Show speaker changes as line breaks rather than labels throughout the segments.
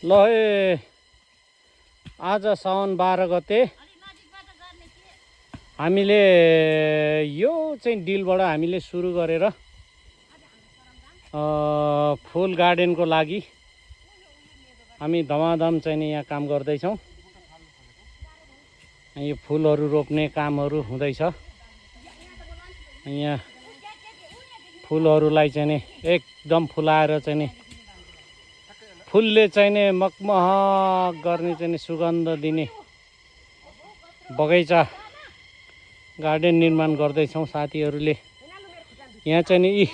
ल है आज साउन 12 गते हामीले यो चाहिँ डिलबाट हामीले सुरु गरेर फुल गार्डनको लागि हामी धमाधम चाहिँ नि यहाँ काम गर्दैछौँ। यो फुलहरू रोप्ने कामहरू हुँदैछ। यहाँ फुलहरूलाई चाहिँ नि एकदम फुलाएर चाहिँ नि फुलले चाहिँ नि मगमग गर्ने चाहिँ नि सुगन्ध दिने बगैँचा गार्डन निर्माण गर्दैछौँ साथीहरूले। यहाँ चाहिँ नि यी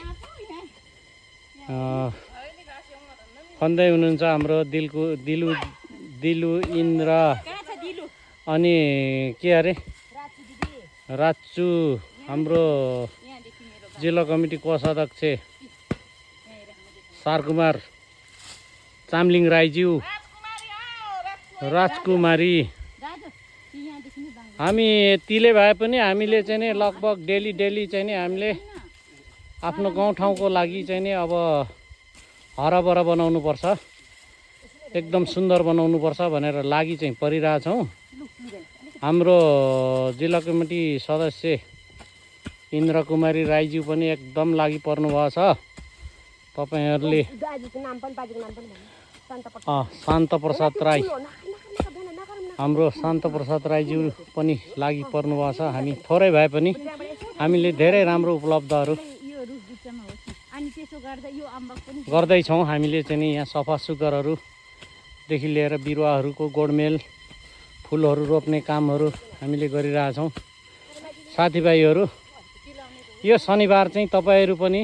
खन्दै हुनुहुन्छ हाम्रो दिलु इन्द्र अनि के अरे राचु हाम्रो जिल्ला कमिटी कोषाध्यक्ष सारकुमार चामलिङ राईज्यू राजकुमारी हामी यतिले भए पनि हामीले चाहिँ नि लगभग डेली चाहिँ नि हामीले आफ्नो गाउँठाउँको लागि चाहिँ नि अब हराभरा बनाउनु पर्छ, एकदम सुन्दर बनाउनु पर्छ भनेर लागि चाहिँ परिरहेछौँ। हाम्रो जिल्ला कमिटी सदस्य इन्द्र कुमारी राईज्यू पनि एकदम लागि पर्नु भएको छ। तपाईहरुले शान्त प्रसाद राई हाम्रो शान्त प्रसाद राईज्यू पनि लागि पर्नु भएको छ। हामी थोरै भए पनि हामीले धेरै राम्रो उपलब्धहरू गर्दैछौँ। हामीले चाहिँ नि यहाँ सफा सुग्घरहरूदेखि लिएर बिरुवाहरूको गोडमेल फुलहरू रोप्ने कामहरू हामीले गरिरहेछौँ। साथीभाइहरू यो शनिबार चाहिँ तपाईहरू पनि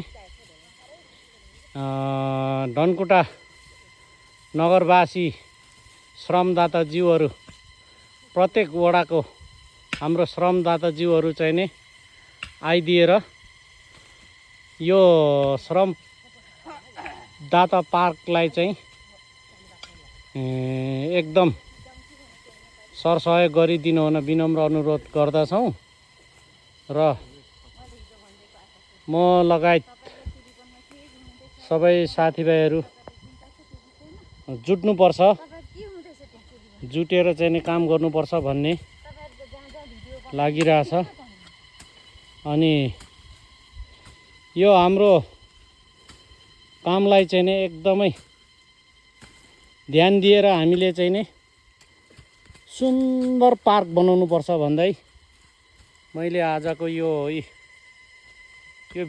धनकुटा नगरवासी श्रमदाताज्यूहरू प्रत्येक वडाको हाम्रो श्रमदाताज्यूहरू चाहिँ नि आइदिएर यो श्रमदाता पार्कलाई चाहिँ एकदम सरसहयोग गरिदिनु हुन विनम्र अनुरोध गर्दछौँ र म लगायत सबै साथीभाइहरू जुट्नुपर्छ, जुटेर चाहिँ नि काम गर्नुपर्छ भन्ने लागिरहेछ। अनि यो हाम्रो कामलाई चाहिँ नि एकदमै ध्यान दिएर हामीले चाहिँ नि सुन्दर पार्क बनाउनुपर्छ भन्दै मैले आजको यो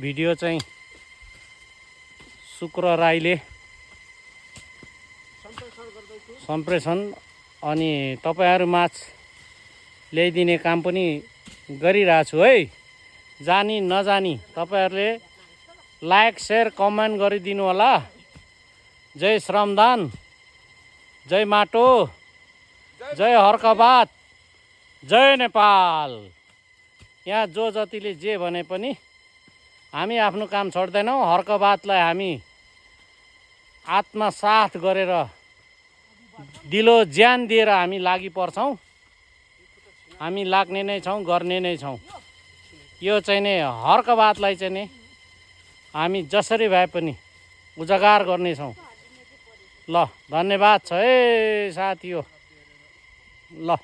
भिडियो चाहिँ शुक्र राईले सम्प्रेषण अनि तपाईहरु माझ ल्याइदिने काम पनि गरिरहेछु है। जानी नजानी तपाईहरुले लाइक शेयर कमेन्ट गरिदिनु होला। जय श्रमदान, जय माटो, जय हर्कबात, जय नेपाल। यहाँ जो जतिले जे भने पनि हामी आफ्नो काम छोड्दैनौँ। हर्कबातलाई हामी आत्मसात गरेर दिलो ज्यान दिएर हामी लागि पर्छौँ। हामी लाग्ने नै छौँ, गर्ने नै छौँ। यो चाहिँ नि हर्कबातलाई चाहिँ नि हामी जसरी भए पनि उजागर गर्नेछौँ। ल धन्यवाद छ है साथी हो। ल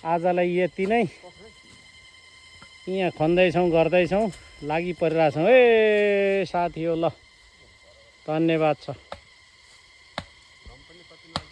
आजलाई यति नै, यहाँ खन्दैछौँ गर्दैछौँ लागि परिरहेछौँ है साथी हो। ल धन्यवाद छ।